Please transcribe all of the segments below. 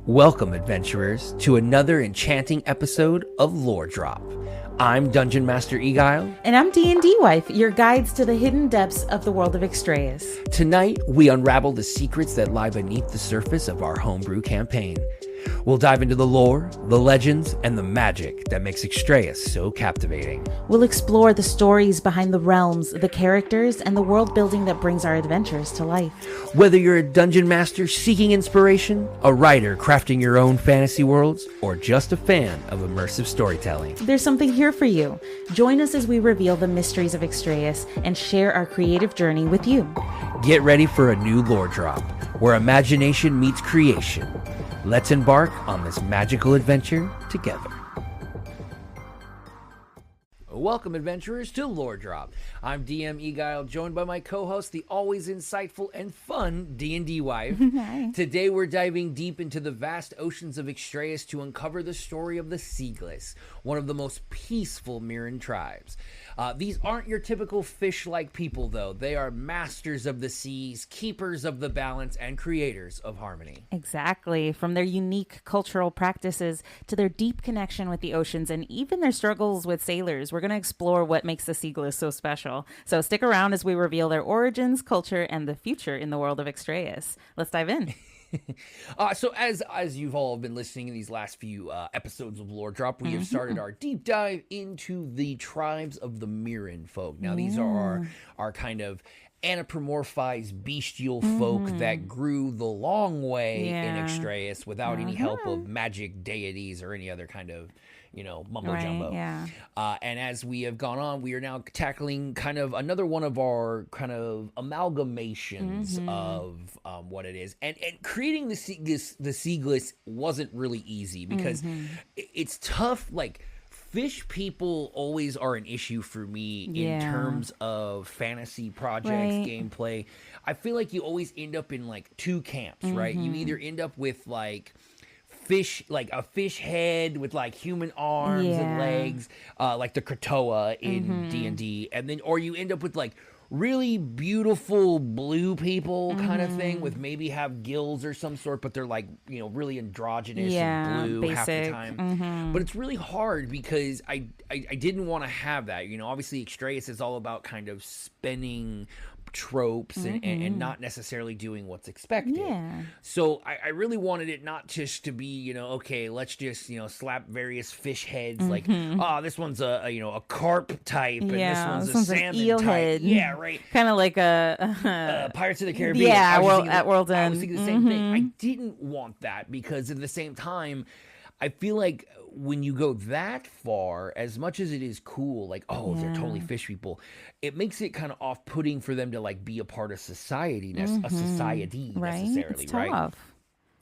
Welcome, adventurers, to another enchanting episode of Lore Drop. I'm Dungeon Master Eguile. And I'm D&D Wife, your guides to the hidden depths of the world of Extrayus. Tonight, we unravel the secrets that lie beneath the surface of our homebrew campaign. We'll dive into the lore, the legends, and the magic that makes Extrayus so captivating. We'll explore the stories behind the realms, the characters, and the world building that brings our adventures to life. Whether you're a dungeon master seeking inspiration, a writer crafting your own fantasy worlds, or just a fan of immersive storytelling, there's something here for you. Join us as we reveal the mysteries of Extrayus and share our creative journey with you. Get ready for a new Lore Drop, where imagination meets creation. Let's embark on this magical adventure together. Welcome, adventurers, to Lore Drop. I'm DM Eguile, joined by my co-host, the always insightful and fun D&D Wife. Hi. Today, we're diving deep into the vast oceans of Extrayus to uncover the story of the Seagless, one of the most peaceful Mirren tribes. These aren't your typical fish-like people, though. They are masters of the seas, keepers of the balance, and creators of harmony. Exactly. From their unique cultural practices to their deep connection with the oceans and even their struggles with sailors, we're going to explore what makes the Seagless so special. So stick around as we reveal their origins, culture, and the future in the world of Extrayus. Let's dive in. So as you've all been listening in these last few episodes of Lore Drop, we have started our deep dive into the tribes of the Mirren folk. Now, these are our kind of anthropomorphized bestial folk that grew the long way in Extrayus without any help of magic deities or any other kind of, mumbo jumbo. And as we have gone on, we are now tackling kind of another one of our kind of amalgamations of what it is. And creating the Seagless wasn't really easy because it's tough. Like, fish people always are an issue for me in terms of fantasy projects, gameplay. I feel like you always end up in like two camps, right? You either end up with like fish, like a fish head with like human arms and legs, like the Kratoa in D&D, and then or you end up with like really beautiful blue people kind of thing with maybe have gills or some sort, but they're like, really androgynous and blue half the time. But it's really hard because I didn't want to have that. Obviously Extrayus is all about kind of spinning tropes and not necessarily doing what's expected. So I really wanted it not just to be, okay, let's just, slap various fish heads like, this one's a carp type and this one's a salmon eel type. Head. Yeah, right. Kind of like a Pirates of the Caribbean. At World's End. I was thinking the same thing. I didn't want that because at the same time, I feel like when you go that far, as much as it is cool, like, they're totally fish people, it makes it kind of off-putting for them to like be a part of society, necessarily, It's right? tough.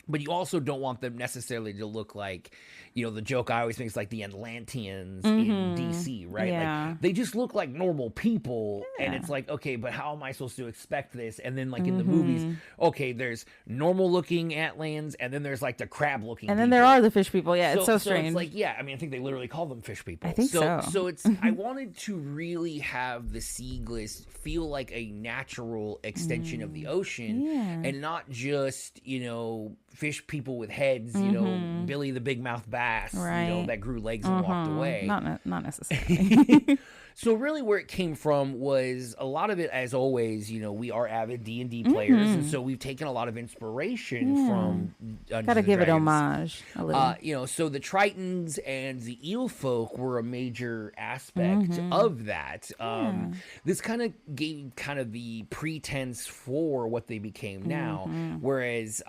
But you also don't want them necessarily to look like, the joke I always make is like the Atlanteans in DC, right? Like they just look like normal people, and it's like, okay, but how am I supposed to expect this? And then like in the movies, okay, there's normal looking Atlans, and then there's like the crab looking, and then there are the fish people. It's so strange. It's like, I think they literally call them fish people. I think so. So it's I wanted to really have the Seagless feel like a natural extension of the ocean, and not just fish people with heads, Billy the Big Mouth Bass, that grew legs and walked away. Not necessarily. So really where it came from was a lot of it, as always, we are avid D&D players, and so we've taken a lot of inspiration from Dungeons Gotta and give Dragons. it homage a little. So the Tritons and the Eel folk were a major aspect of that. This kind of gave kind of the pretense for what they became now, whereas,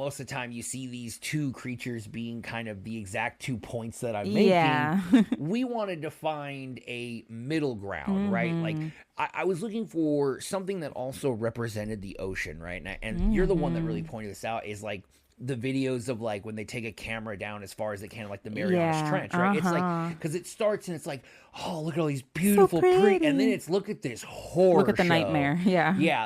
most of the time you see these two creatures being kind of the exact 2 points that I'm making. We wanted to find a middle ground, right? Like I was looking for something that also represented the ocean, right? And you're the one that really pointed this out, is like the videos of like when they take a camera down as far as they can, like the Marianas Trench, right? It's like, because it starts and it's like, oh, look at all these beautiful, pretty, and then it's look at this horror. Look at the show. Nightmare,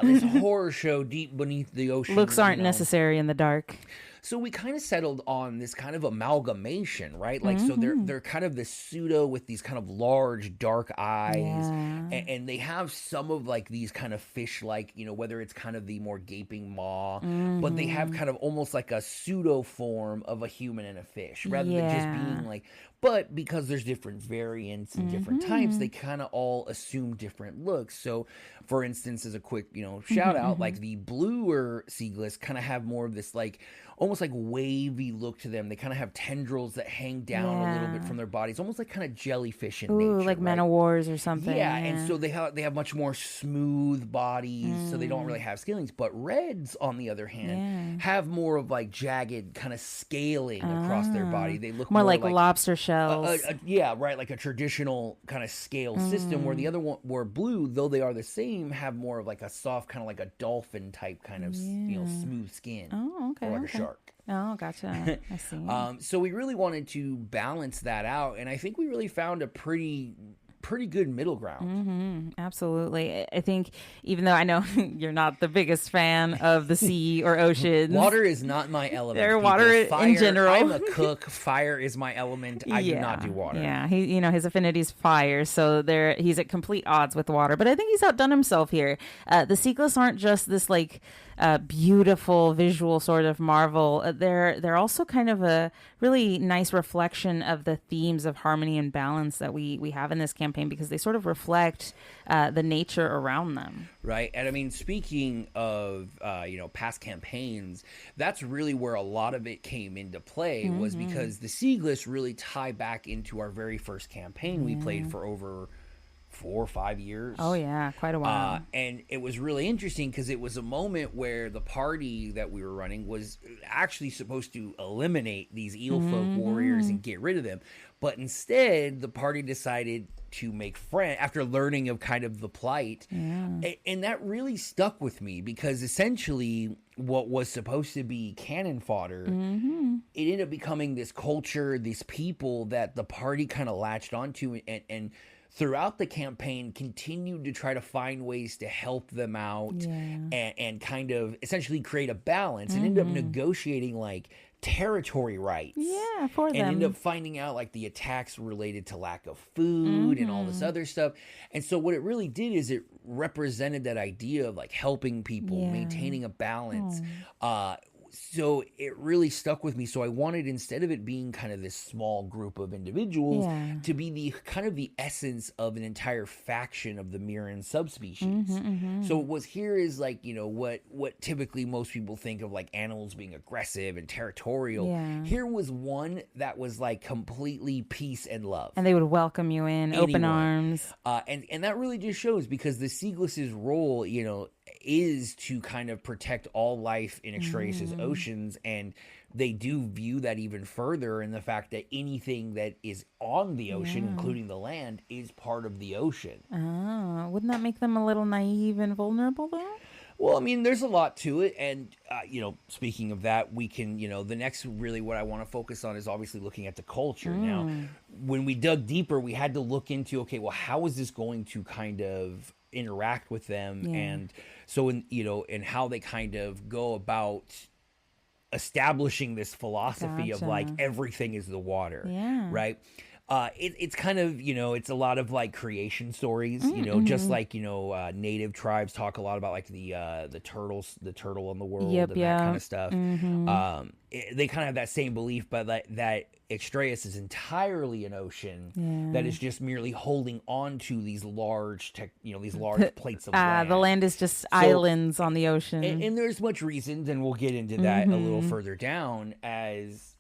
this horror show deep beneath the ocean. Looks aren't necessary in the dark. So we kind of settled on this kind of amalgamation, right? Like, so they're kind of this pseudo with these kind of large dark eyes, and they have some of like these kind of fish-like, whether it's kind of the more gaping maw, but they have kind of almost like a pseudo form of a human and a fish, rather than just being like. But because there's different variants and different types, they kind of all assume different looks. So, for instance, as a quick, shout out, like the bluer Seagless kind of have more of this like almost like wavy look to them. They kind of have tendrils that hang down a little bit from their bodies, almost like kind of jellyfish in nature. Like Man of Wars or something. Yeah, and so they have much more smooth bodies, so they don't really have scalings. But reds, on the other hand, have more of like jagged kind of scaling across their body. They look more like lobster shells. Like a traditional kind of scale system, where the other one were blue, though they are the same, have more of like a soft kind of like a dolphin type kind of smooth skin. Oh, okay. Or like a shark. Oh, gotcha. I see. So we really wanted to balance that out, and I think we really found a pretty good middle ground. Absolutely. I think, even though I know you're not the biggest fan of the sea or oceans, water is not my element. Or water in general. I'm a cook. Fire is my element. I do not do water. Yeah, his affinity is fire, so he's at complete odds with water. But I think he's outdone himself here. The Seagless aren't just this like beautiful visual sort of marvel. They're also kind of a really nice reflection of the themes of harmony and balance that we have in this campaign, because they sort of reflect the nature around them. Right. And I mean, speaking of, past campaigns, that's really where a lot of it came into play, was because the Seagless really tie back into our very first campaign we played for over 4 or 5 years. Oh yeah, quite a while. And it was really interesting because it was a moment where the party that we were running was actually supposed to eliminate these eel folk warriors and get rid of them. But instead, the party decided to make friends after learning of kind of the plight. And that really stuck with me, because essentially what was supposed to be cannon fodder, it ended up becoming this culture, these people that the party kind of latched onto, and throughout the campaign continued to try to find ways to help them out and kind of essentially create a balance, and ended up negotiating like territory rights for them, and ended up finding out like the attacks related to lack of food and all this other stuff. And so what it really did is it represented that idea of like helping people, maintaining a balance. So it really stuck with me. So I wanted, instead of it being kind of this small group of individuals, to be the kind of the essence of an entire faction of the Miran subspecies. So what was here is like, what typically most people think of like animals being aggressive and territorial. Here was one that was like completely peace and love. And they would welcome you in, open arms. And that really just shows, because the Seagless's role, is to kind of protect all life in Extrayus' oceans, and they do view that even further in the fact that anything that is on the ocean, including the land, is part of the ocean. Wouldn't that make them a little naive and vulnerable though? Well, I mean, there's a lot to it, and speaking of that, we can, the next really what I want to focus on is obviously looking at the culture. Now, when we dug deeper, we had to look into, okay, well, how is this going to kind of interact with them, and so and how they kind of go about establishing this philosophy of like everything is the water, right? It's kind of, it's a lot of like creation stories, just like, native tribes talk a lot about like the turtle in the world and that kind of stuff. They kind of have that same belief, but that Extrayus is entirely an ocean that is just merely holding on to these large, these large plates of land. The land is just islands on the ocean. And there's much reasons, and we'll get into that a little further down, as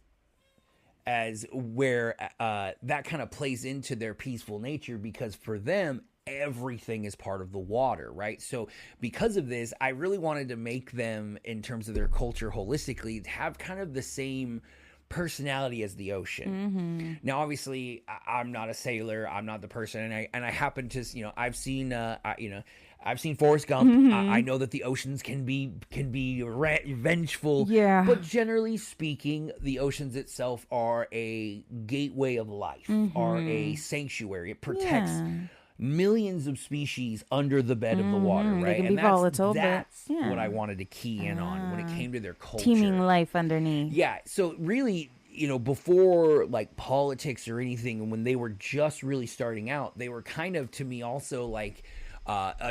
where that kind of plays into their peaceful nature, because for them, everything is part of the water, right? So because of this, I really wanted to make them, in terms of their culture holistically, have kind of the same personality as the ocean. Now, obviously, I'm not a sailor. I'm not the person, and I happen to, I've seen, I've seen Forrest Gump. I know that the oceans can be vengeful. But generally speaking, the oceans itself are a gateway of life, are a sanctuary. It protects millions of species under the bed of the water, right? They can And be volatile, that's but yeah. what I wanted to key in on when it came to their culture. Teeming life underneath. Yeah, so really, before like politics or anything, when they were just really starting out, they were kind of, to me, also like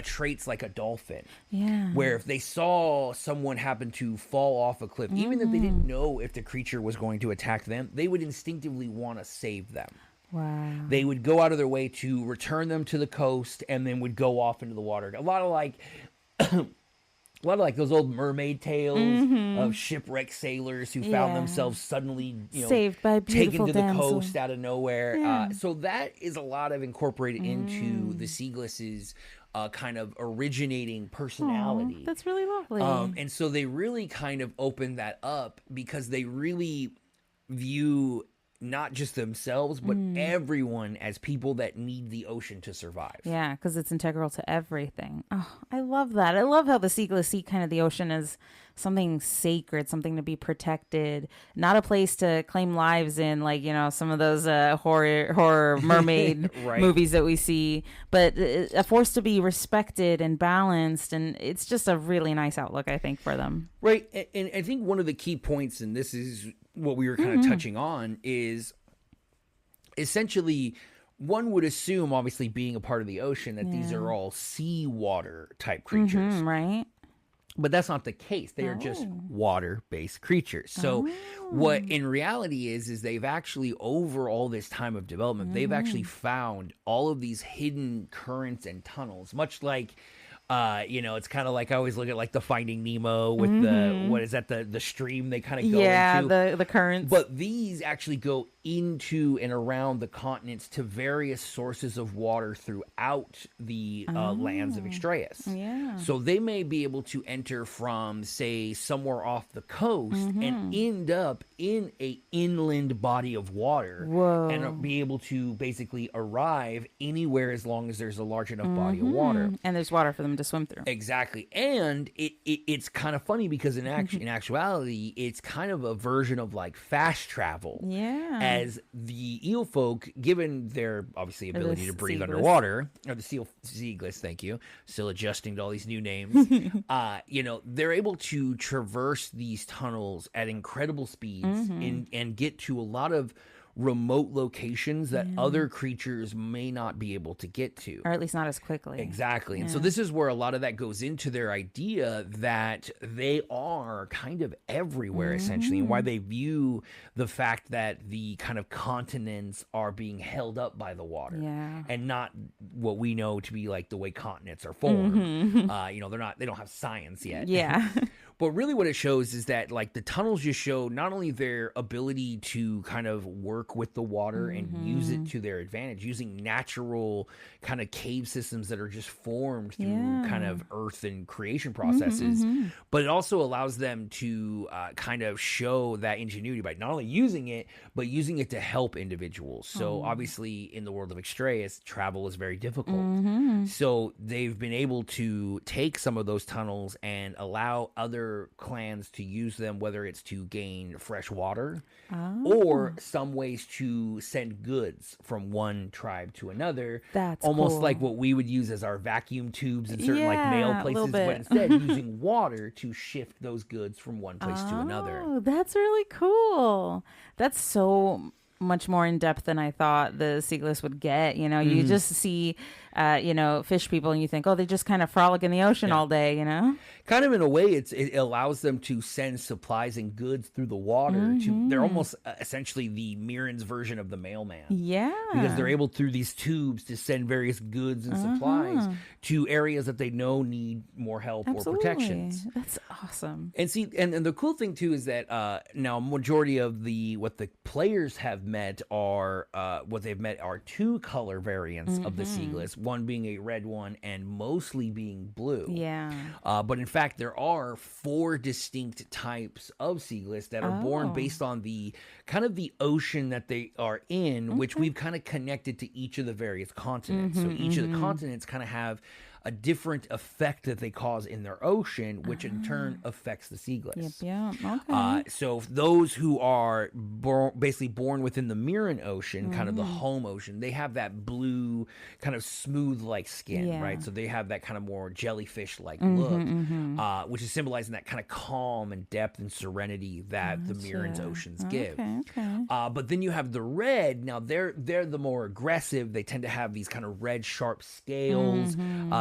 traits like a dolphin. Yeah. Where if they saw someone happen to fall off a cliff, even if they didn't know if the creature was going to attack them, they would instinctively want to save them. Wow. They would go out of their way to return them to the coast and then would go off into the water. A lot of like those old mermaid tales of shipwrecked sailors who found themselves suddenly, saved by taken beautiful to the damsel. coast out of nowhere. Yeah. So that is a lot of incorporated into the Seagless's kind of originating personality. That's really lovely. And so they really kind of open that up because they really view not just themselves, but everyone as people that need the ocean to survive. Yeah, because it's integral to everything. Oh, I love that. I love how the Seagless see kind of the ocean as something sacred, something to be protected, not a place to claim lives in, like, some of those horror mermaid right. movies that we see, but a force to be respected and balanced. And it's just a really nice outlook, I think, for them. Right. And I think one of the key points, and this is what we were kind of touching on, is essentially one would assume, obviously being a part of the ocean, that these are all seawater type creatures. Right. But that's not the case. They are just water-based creatures. So what in reality is they've actually, over all this time of development, they've actually found all of these hidden currents and tunnels, much like it's kind of like I always look at like the Finding Nemo with the stream they kind of go into. the currents. But these actually go into and around the continents to various sources of water throughout the lands of Extrayus. Yeah. So they may be able to enter from, say, somewhere off the coast and end up in a inland body of water. Whoa. And be able to basically arrive anywhere as long as there's a large enough body of water. And there's water for them to swim through. Exactly. And it's kind of funny because in actuality, it's kind of a version of like fast travel. Yeah. As the eel folk, given their obviously ability to breathe Seagless. Underwater, or the Seagless, thank you, still adjusting to all these new names, they're able to traverse these tunnels at incredible speeds and get to a lot of remote locations that other creatures may not be able to get to. Or at least not as quickly. Exactly. And so this is where a lot of that goes into their idea that they are kind of everywhere, essentially, and why they view the fact that the kind of continents are being held up by the water and not what we know to be like the way continents are formed. They don't have science yet. Yeah. But really what it shows is that like the tunnels just show not only their ability to kind of work with the water and use it to their advantage, using natural kind of cave systems that are just formed through kind of earth and creation processes, but it also allows them to kind of show that ingenuity by not only using it, but using it to help individuals. So obviously in the world of Extrayus, travel is very difficult. So they've been able to take some of those tunnels and allow other clans to use them, whether it's to gain fresh water or some ways to send goods from one tribe to another. That's almost cool. like what we would use as our vacuum tubes in certain like mail places, but instead using water to shift those goods from one place to another. Oh, that's really cool. That's so much more in depth than I thought the Seagless would get. You just see fish people and you think, oh, they just kind of frolic in the ocean all day, Kind of in a way, it allows them to send supplies and goods through the water. They're almost essentially the Mirren's version of the mailman. Yeah. Because they're able through these tubes to send various goods and supplies to areas that they know need more help or protections. That's awesome. And see, and the cool thing too is that now majority of what the players have met are two color variants of the Seagless, one being a red one and mostly being blue. Yeah. But in fact, there are 4 distinct types of Seagless that are born based on the kind of the ocean that they are in, which we've kind of connected to each of the various continents. So each of the continents kind of have a different effect that they cause in their ocean, which in turn affects the Seagless. Yep. Okay. So those who are basically born within the Mirren Ocean, kind of the home ocean, they have that blue kind of smooth like skin, right? So they have that kind of more jellyfish like look, which is symbolizing that kind of calm and depth and serenity that the Mirren's oceans give. Okay. But then you have the red. Now they're the more aggressive. They tend to have these kind of red sharp scales.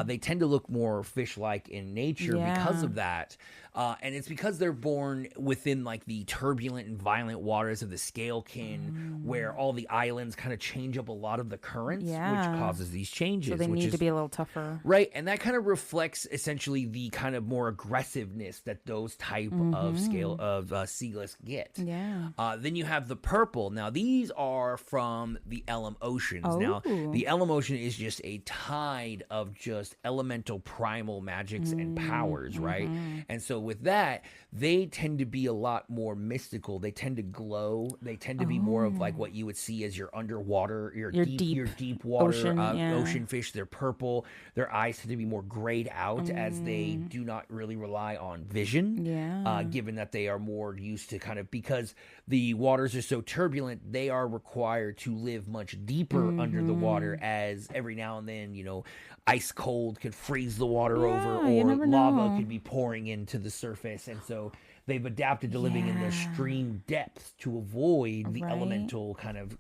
They tend to look more fish-like in nature because of that. And it's because they're born within like the turbulent and violent waters of the Scalekin, where all the islands kind of change up a lot of the currents, which causes these changes. So they need to be a little tougher. Right. And that kind of reflects essentially the kind of more aggressiveness that those type of Seagless get. Then you have the purple. Now, these are from the Elam Oceans. Now, the Elam Ocean is just a tide of just elemental primal magics and powers, right? And so with that, they tend to be a lot more mystical. They tend to glow. They tend to be more of like what you would see as your underwater, your deep water ocean fish. They're purple. Their eyes tend to be more grayed out as they do not really rely on vision, given that they are more used to kind of, because the waters are so turbulent, they are required to live much deeper under the water, as every now and then, ice cold could freeze the water over, or lava could be pouring into the surface. And so they've adapted to living in the extreme depths to avoid the elemental kind of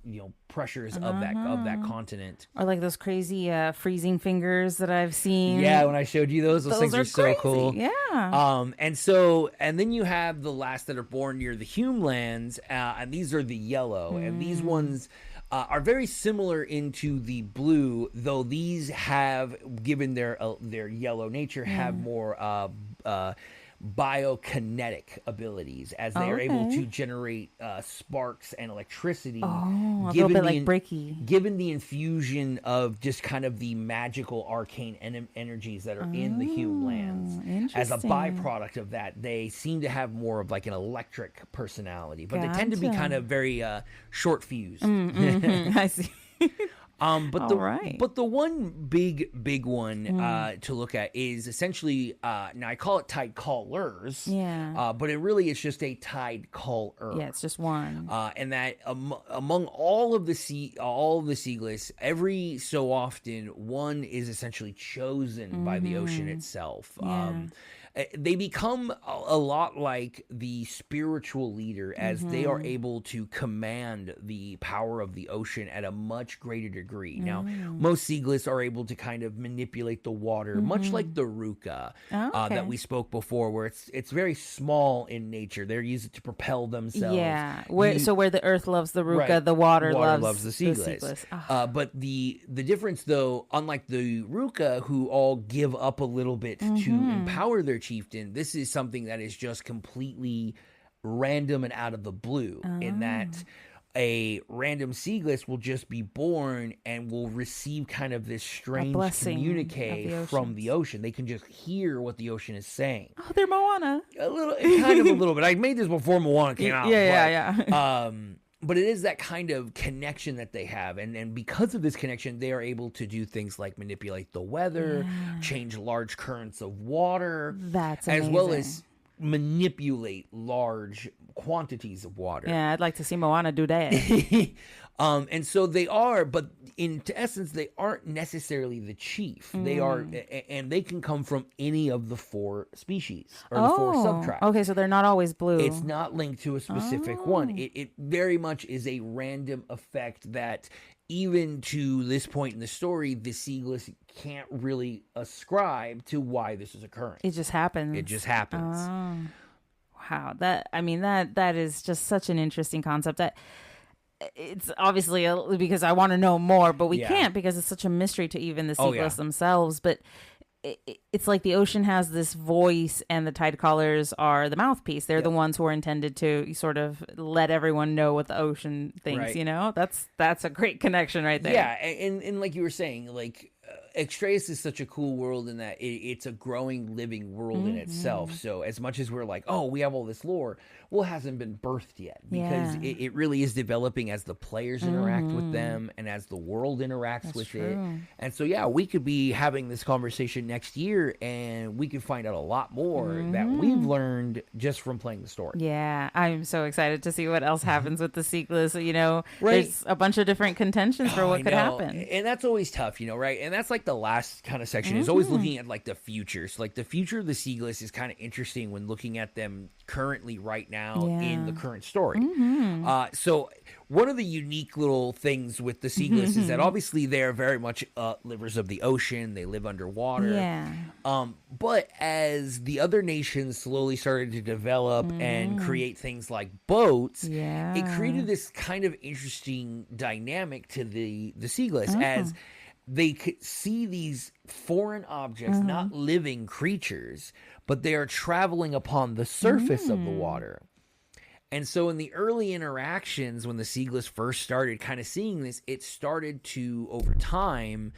pressures of that continent. Or like those crazy freezing fingers that I've seen. Yeah, when I showed you those things are so crazy. cool. Yeah. And then you have the last that are born near the Hume lands, and these are the yellow, and these ones are very similar into the blue, though these have, given their yellow nature, have more biokinetic abilities, as they are able to generate sparks and electricity. A little bit like Breaky. Given the infusion of just kind of the magical arcane energies that are in the Hume lands. As a byproduct of that, they seem to have more of like an electric personality, but they tend to be kind of very short fused. I see. But the one big one to look at is essentially now I call it tide callers, but it really is just a tide caller. Yeah, it's just one. And that among all of the Seagless, every so often one is essentially chosen by the ocean itself. They become a lot like the spiritual leader, as they are able to command the power of the ocean at a much greater degree. Now, most Seagless are able to kind of manipulate the water, much like the Ruka that we spoke before, where it's very small in nature. They're used to propel themselves. Yeah, where the earth loves the Ruka, the water loves the Seagless. But the difference, though, unlike the Ruka, who all give up a little bit to empower their chieftain, this is something that is just completely random and out of the blue, in that a random Seagless will just be born and will receive kind of this strange communique from the ocean. They can just hear what the ocean is saying. Oh, they're Moana. A little bit. I made this before Moana came out. Yeah. But it is that kind of connection that they have. And because of this connection, they are able to do things like manipulate the weather, change large currents of water. That's amazing. As well as manipulate large quantities of water. Yeah, I'd like to see Moana do that. And so they are, but in essence, they aren't necessarily the chief. They are, and they can come from any of the four species or the four subtribes. Okay, so they're not always blue. It's not linked to a specific one. It very much is a random effect that, even to this point in the story, the Seagless can't really ascribe to why this is occurring. It just happens. Wow, that is just such an interesting concept. That it's obviously because I want to know more, but we can't, because it's such a mystery to even the Seagless themselves. But it's like the ocean has this voice, and the tide callers are the mouthpiece. They're the ones who are intended to sort of let everyone know what the ocean thinks. That's a great connection right there. Yeah, and like you were saying, like Extrayus is such a cool world in that it's a growing, living world in itself. So as much as we're like, oh, we have all this lore, well, it hasn't been birthed yet because it really is developing as the players interact with them and as the world interacts with it. And so, yeah, we could be having this conversation next year and we could find out a lot more that we've learned just from playing the story. Yeah, I'm so excited to see what else happens with the Seagless. You know, there's a bunch of different contentions for what could happen. And that's always tough, you know, right? And that's like the last kind of section is always looking at like the future. So like the future of the Seagless is kind of interesting when looking at them currently right now in the current story. So one of the unique little things with the Seagless is that obviously they're very much livers of the ocean. They live underwater. But as the other nations slowly started to develop and create things like boats, it created this kind of interesting dynamic to the Seagless as they could see these foreign objects, not living creatures, but they are traveling upon the surface of the water. And so in the early interactions, when the Seagless first started kind of seeing this, it started to, over time,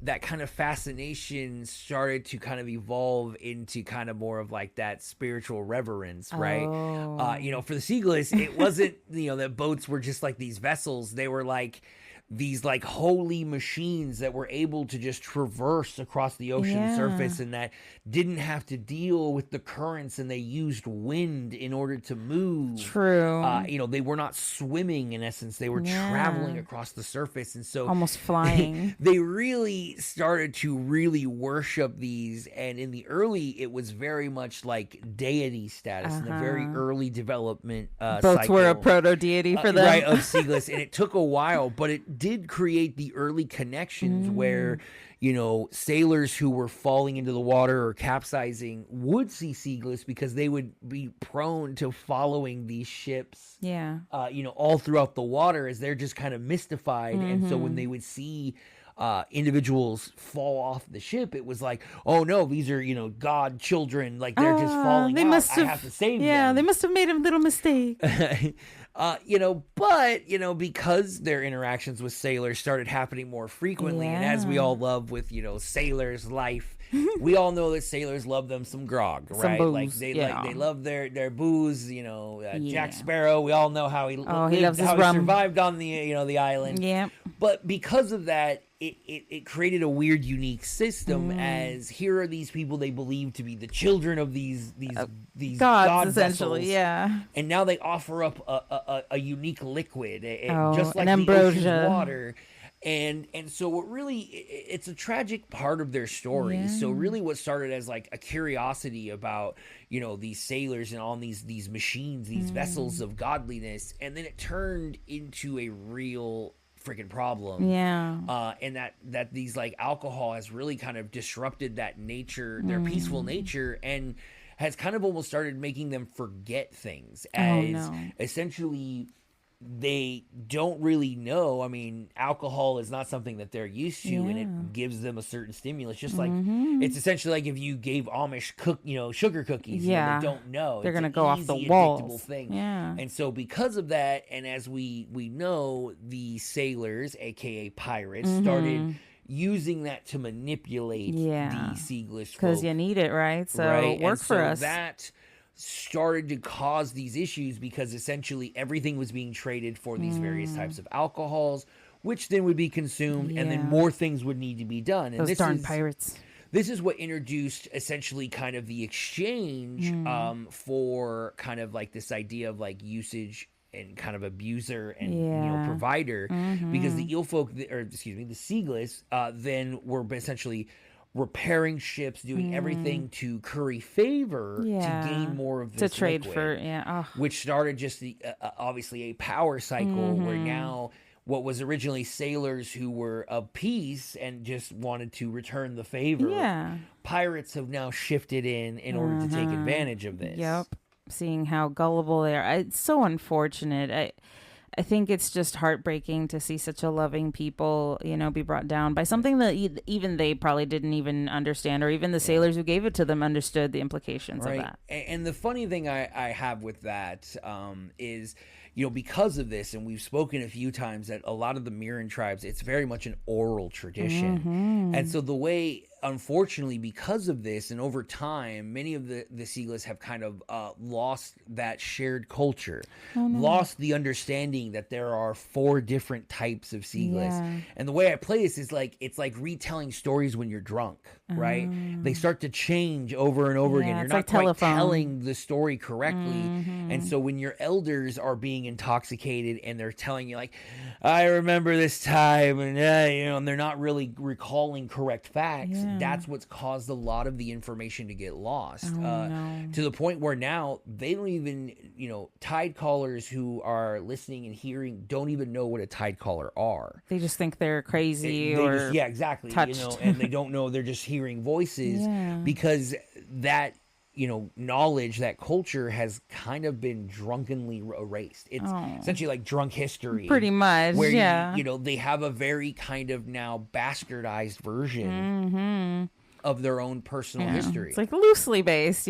that kind of fascination started to kind of evolve into kind of more of like that spiritual reverence, right? You know, for the Seagless, it wasn't, you know, that boats were just like these vessels. They were like these like holy machines that were able to just traverse across the ocean surface and that didn't have to deal with the currents, and they used wind in order to move. You know, they were not swimming in essence. They were traveling across the surface. And so almost flying. They really started to really worship these. And in the early, it was very much like deity status in the very early development Boats cycle. were a proto-deity for them. Right, of Seagless. And it took a while, but it did create the early connections where, you know, sailors who were falling into the water or capsizing would see Seagless because they would be prone to following these ships, you know, all throughout the water as they're just kind of mystified. And so when they would see individuals fall off the ship, it was like, oh no, these are, you know, God children, like they're just falling out. I have to save them. Yeah, they must have made a little mistake. You know, but, you know, because their interactions with sailors started happening more frequently, and as we all love with, you know, sailors' life, we all know that sailors love them some grog, right? Some booze, like they love their booze. You know, Jack Sparrow. We all know how he loves his how rum. He survived on the, you know, the island. But because of that, it created a weird, unique system. As here are these people they believe to be the children of these gods, god essentially, vessels, and now they offer up a unique liquid, just like an the ocean's ambrosia. water. And so it's a tragic part of their story. So really what started as like a curiosity about, you know, these sailors and on these machines, these vessels of godliness, and then it turned into a real freaking problem. And that these like alcohol has really kind of disrupted that nature, their peaceful nature, and has kind of almost started making them forget things as essentially they don't really know. I mean, alcohol is not something that they're used to, and it gives them a certain stimulus. Just like it's essentially like if you gave Amish sugar cookies, you know, they don't know. They're gonna go off the walls. walls. Thing. And so because of that, and as we know, the sailors, aka pirates, started using that to manipulate the Seagless because you need it, right? So work for us. That started to cause these issues because essentially everything was being traded for these various types of alcohols, which then would be consumed, and then more things would need to be done. And those darn pirates. This is what introduced essentially kind of the exchange for kind of like this idea of like usage and kind of abuser and you know, provider, because the the Seagless then were essentially repairing ships, doing everything to curry favor to gain more of this to trade liquid, for which started just the obviously a power cycle where now what was originally sailors who were of peace and just wanted to return the favor, pirates have now shifted in order to take advantage of this. Seeing how gullible they are, it's so unfortunate. I think it's just heartbreaking to see such a loving people, you know, be brought down by something that even they probably didn't even understand, or even the sailors who gave it to them understood the implications of that. And the funny thing I have with that is, because of this, and we've spoken a few times that a lot of the Mirren tribes, it's very much an oral tradition. And so the way, unfortunately, because of this, and over time, many of the Seagless have kind of lost that shared culture, lost the understanding that there are 4 different types of Seagless. And the way I play this is it's like retelling stories when you're drunk, right? They start to change over and over again. You're not quite telling the story correctly. And so when your elders are being intoxicated and they're telling you like, I remember this time, and and they're not really recalling correct facts. That's what's caused a lot of the information to get lost, to the point where now they don't even, tide callers who are listening and hearing don't even know what a tide caller are. They just think they're crazy exactly. Touched. And they don't know, they're just hearing voices because that knowledge, that culture has kind of been drunkenly erased. It's essentially like drunk history, pretty much, where they have a very kind of now bastardized version of their own personal history. It's like loosely based,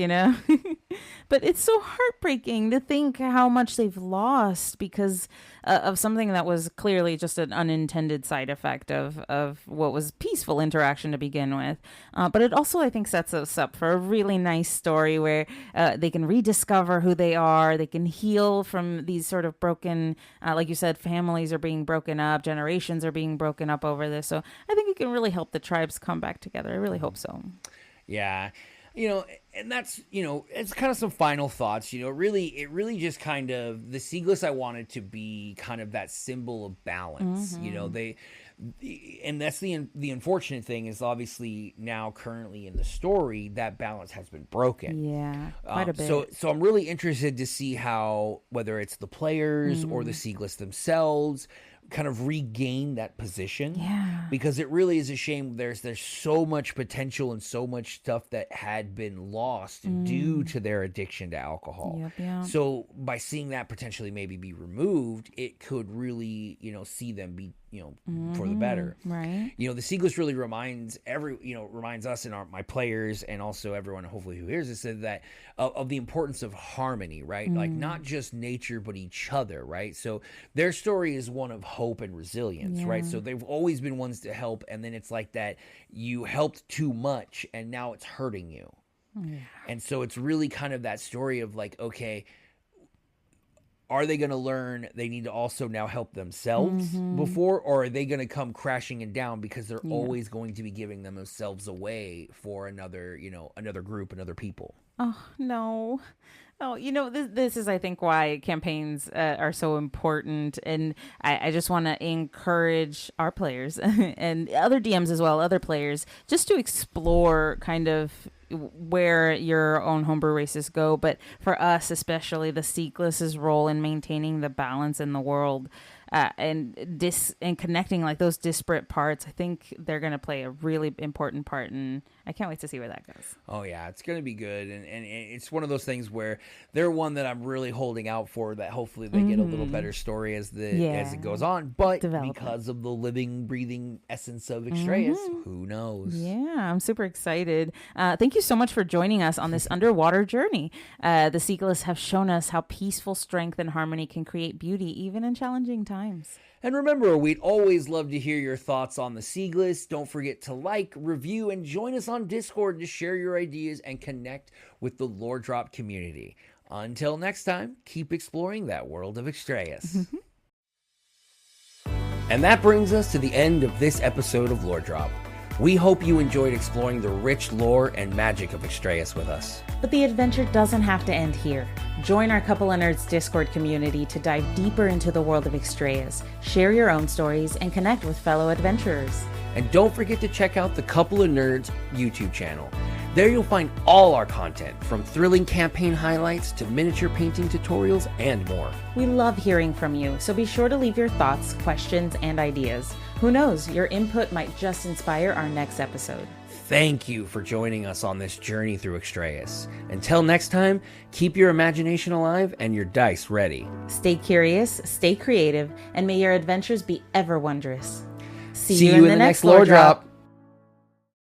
but it's so heartbreaking to think how much they've lost because of something that was clearly just an unintended side effect of what was peaceful interaction to begin with. But it also, I think, sets us up for a really nice story where they can rediscover who they are. They can heal from these sort of broken, like you said, families are being broken up, generations are being broken up over this. So I think it can really help the tribes come back together. I really hope so. Yeah. And that's, it's kind of some final thoughts, it really just kind of, the Seagless I wanted to be kind of that symbol of balance, and that's the unfortunate thing is obviously now currently in the story that balance has been broken. Yeah, quite a bit. So I'm really interested to see how, whether it's the players or the Seagless themselves, kind of regain that position, because it really is a shame. There's so much potential and so much stuff that had been lost due to their addiction to alcohol. So by seeing that potentially maybe be removed, it could really see them be for the better, right? The Seagless really reminds us and my players and also everyone hopefully who hears this that of the importance of harmony, right? Like not just nature but each other, right? So their story is one of hope and resilience, right? So they've always been ones to help, and then it's like that you helped too much and now it's hurting you. And so it's really kind of that story of like, okay, are they going to learn they need to also now help themselves before, or are they going to come crashing and down because they're always going to be giving themselves away for another, another group, another people? Oh, no. Oh, this is, I think, why campaigns are so important. And I just want to encourage our players and other DMs as well, other players, just to explore kind of where your own homebrew races go. But for us, especially the Seagless's role in maintaining the balance in the world and connecting like those disparate parts, I think they're going to play a really important part, and I can't wait to see where that goes. Oh yeah, it's going to be good, and it's one of those things where they're one that I'm really holding out for, that hopefully they get a little better story as it goes on, but because of the living, breathing essence of Extrayus, who knows? Yeah, I'm super excited. Thank you so much for joining us on this underwater journey. The Seagless have shown us how peaceful strength and harmony can create beauty even in challenging times. And remember, we'd always love to hear your thoughts on the Seagless. Don't forget to like, review, and join us on Discord to share your ideas and connect with the Lore Drop community. Until next time, keep exploring that world of Extrayus. And that brings us to the end of this episode of Lore Drop. We hope you enjoyed exploring the rich lore and magic of Extrayus with us. But the adventure doesn't have to end here. Join our Couple of Nerds Discord community to dive deeper into the world of Extrayus, share your own stories, and connect with fellow adventurers. And don't forget to check out the Couple of Nerds YouTube channel. There you'll find all our content, from thrilling campaign highlights to miniature painting tutorials and more. We love hearing from you, so be sure to leave your thoughts, questions, and ideas. Who knows, your input might just inspire our next episode. Thank you for joining us on this journey through Extrayus. Until next time, keep your imagination alive and your dice ready. Stay curious, stay creative, and may your adventures be ever wondrous. See you in the next Lore Drop.